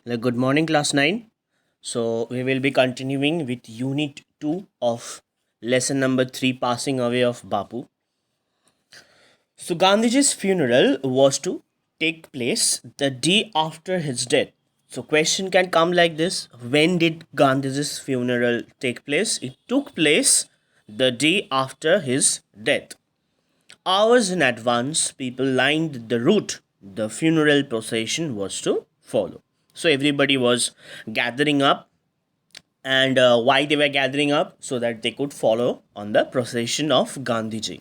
Good morning, class 9. So, we will be continuing with unit 2 of lesson number 3, Passing Away of Bapu. So, Gandhiji's funeral was to take place the day after his death. So, question can come like this: when did Gandhiji's funeral take place? It took place the day after his death. Hours in advance, people lined the route the funeral procession was to follow. So everybody was gathering up, and why they were gathering up? So that they could follow on the procession of Gandhiji.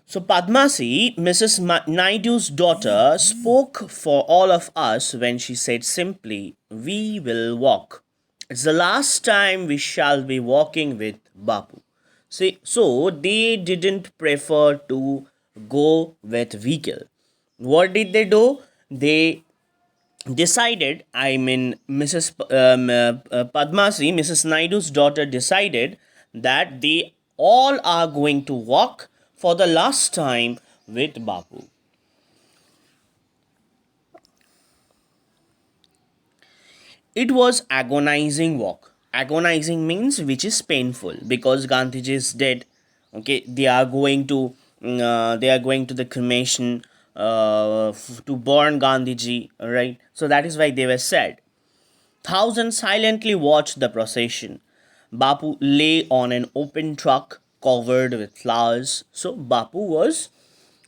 So Padmasi, Mrs. Naidu's daughter, spoke for all of us when she said simply, "We will walk. It's the last time we shall be walking with Bapu." See, so they didn't prefer to go with vehicle. What did they do? They decided, Padmasi, Mrs. Naidu's daughter, decided that they all are going to walk for the last time with Bapu. It was agonizing walk. Agonizing means which is painful because Gandhiji is dead. Okay, they are going to the cremation to burn Gandhiji. Right, so that is why they were sad. Thousands silently watched the procession. Bapu lay on an open truck covered with flowers. So Bapu was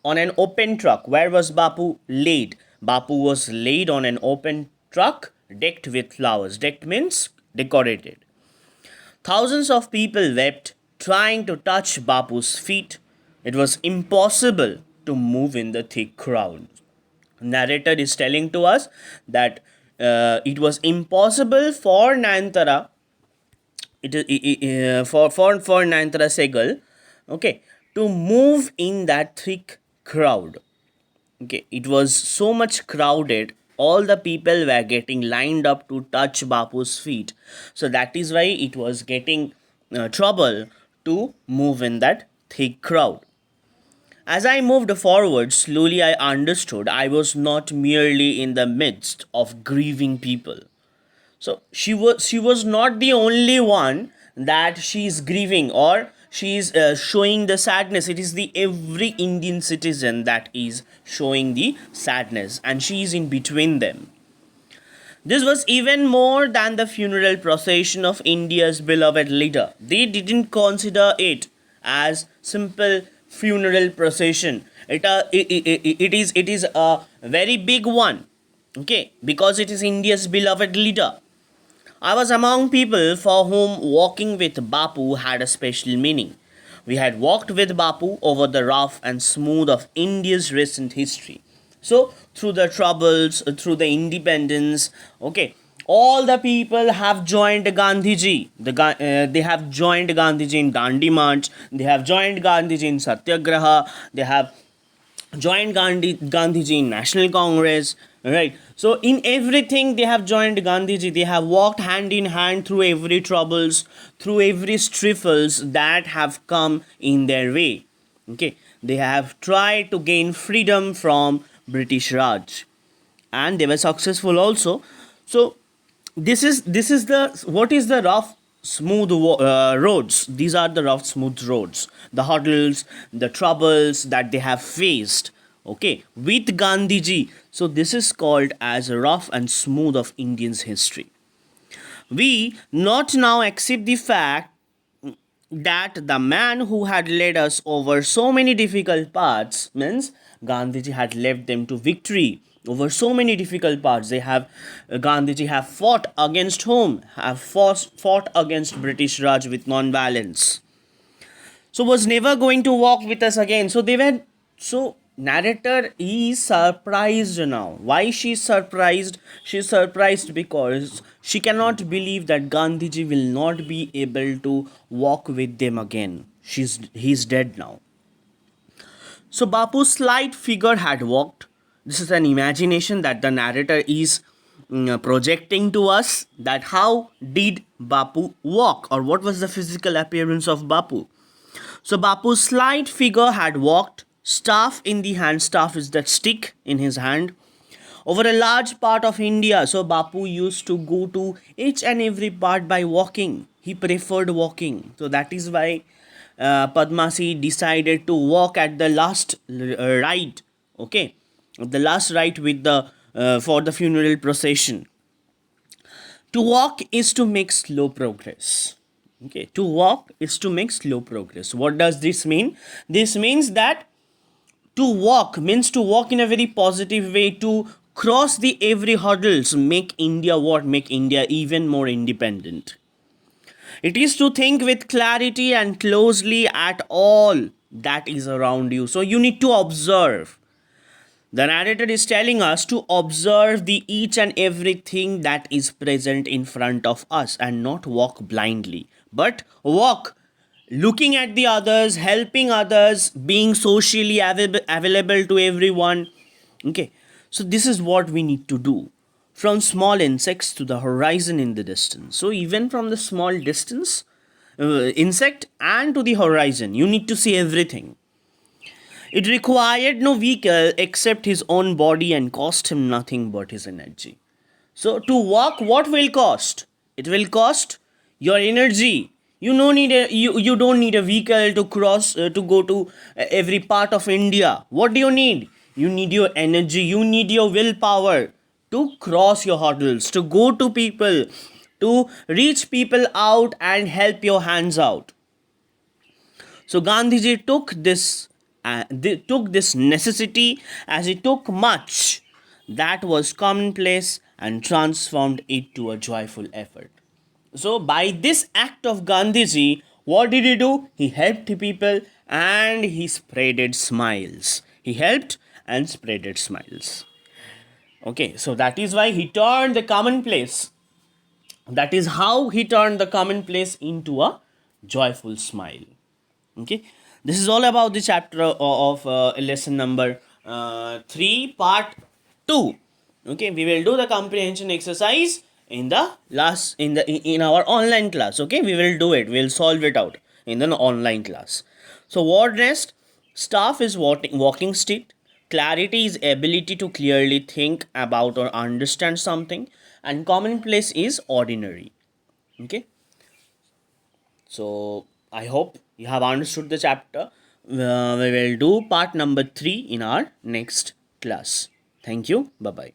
on an open truck. Where was Bapu laid? Bapu was laid on an open truck decked with flowers. Decked means decorated. Thousands of people wept, trying to touch Bapu's feet. It was impossible to move in the thick crowd. Narrator is telling to us that it was impossible for Nayantara, for Nayantara Segal, okay, to move in that thick crowd. Okay, it was so much crowded. All the people were getting lined up to touch Bapu's feet, so that is why it was getting trouble to move in that thick crowd. As I moved forward, slowly I understood I was not merely in the midst of grieving people. So she was not the only one that she is grieving, or she is showing the sadness. It is the every Indian citizen that is showing the sadness, and she is in between them. This was even more than the funeral procession of India's beloved leader. They didn't consider it as simple funeral procession. It is a very big one. Okay, because it is India's beloved leader. I was among people for whom walking with Bapu had a special meaning. We had walked with Bapu over the rough and smooth of India's recent history. So, through the troubles, through the independence, okay, all the people have joined Gandhiji. They have joined Gandhiji in Dandi March. They have joined Gandhiji in Satyagraha. They have joined Gandhiji in National Congress, right? So in everything they have joined Gandhiji. They have walked hand in hand through every troubles, through every struggles that have come in their way. Okay, they have tried to gain freedom from British Raj, and they were successful also. So this is the what is the rough smooth roads. These are the rough smooth roads, the hurdles, the troubles that they have faced, okay, with Gandhiji. So this is called as a rough and smooth of Indians history. We not now accept the fact that the man who had led us over so many difficult paths, means Gandhiji had led them to victory over so many difficult paths. They have Gandhiji have fought against whom? Have fought against British Raj with non-violence. So was never going to walk with us again. So they were so narrator is surprised now. Why she's surprised? She's surprised because she cannot believe that Gandhiji will not be able to walk with them again. He's dead now. So Bapu's slight figure had walked. This is an imagination that the narrator is projecting to us, that how did Bapu walk, or what was the physical appearance of Bapu. So Bapu's slight figure had walked, staff in the hand. Staff is that stick in his hand. over a large part of India. So Bapu used to go to each and every part by walking. He preferred walking. So that is why Padmasi decided to walk at the last rite. Okay, the last rite with the for the funeral procession. To walk is to make slow progress. Okay, to walk is to make slow progress. What does this mean? This means that to walk means to walk in a very positive way, to cross the every hurdles, make India what? Make India even more independent. It is to think with clarity and closely at all that is around you. So you need to observe. The narrator is telling us to observe the each and everything that is present in front of us and not walk blindly, but walk looking at the others, helping others, being socially available to everyone. Okay, so this is what we need to do. From small insects to the horizon in the distance. So even from the small distance, insect and to the horizon, you need to see everything. It required no vehicle except his own body and cost him nothing but his energy. So to walk, what will cost? It will cost your energy. You don't need a vehicle to cross to go to every part of India. What do you need? You need your energy. You need your willpower to cross your hurdles, to go to people, to reach people out and help your hands out. So Gandhiji took this necessity as he took much that was commonplace and transformed it to a joyful effort. So by this act of Gandhiji, what did he do? He helped people and he spreaded smiles. He helped and spreaded smiles. Okay, so that is why he turned the commonplace. That is how he turned the commonplace into a joyful smile. Okay, this is all about the chapter of lesson number 3 part 2. Okay, we will do the comprehension exercise in the last in our online class. Okay, we will do it, we'll solve it out in the online class. So word rest, staff is walking stick, clarity is ability to clearly think about or understand something, and commonplace is ordinary. Okay, so I hope you have understood the chapter. We will do part number 3 in our next class. Thank you. Bye bye.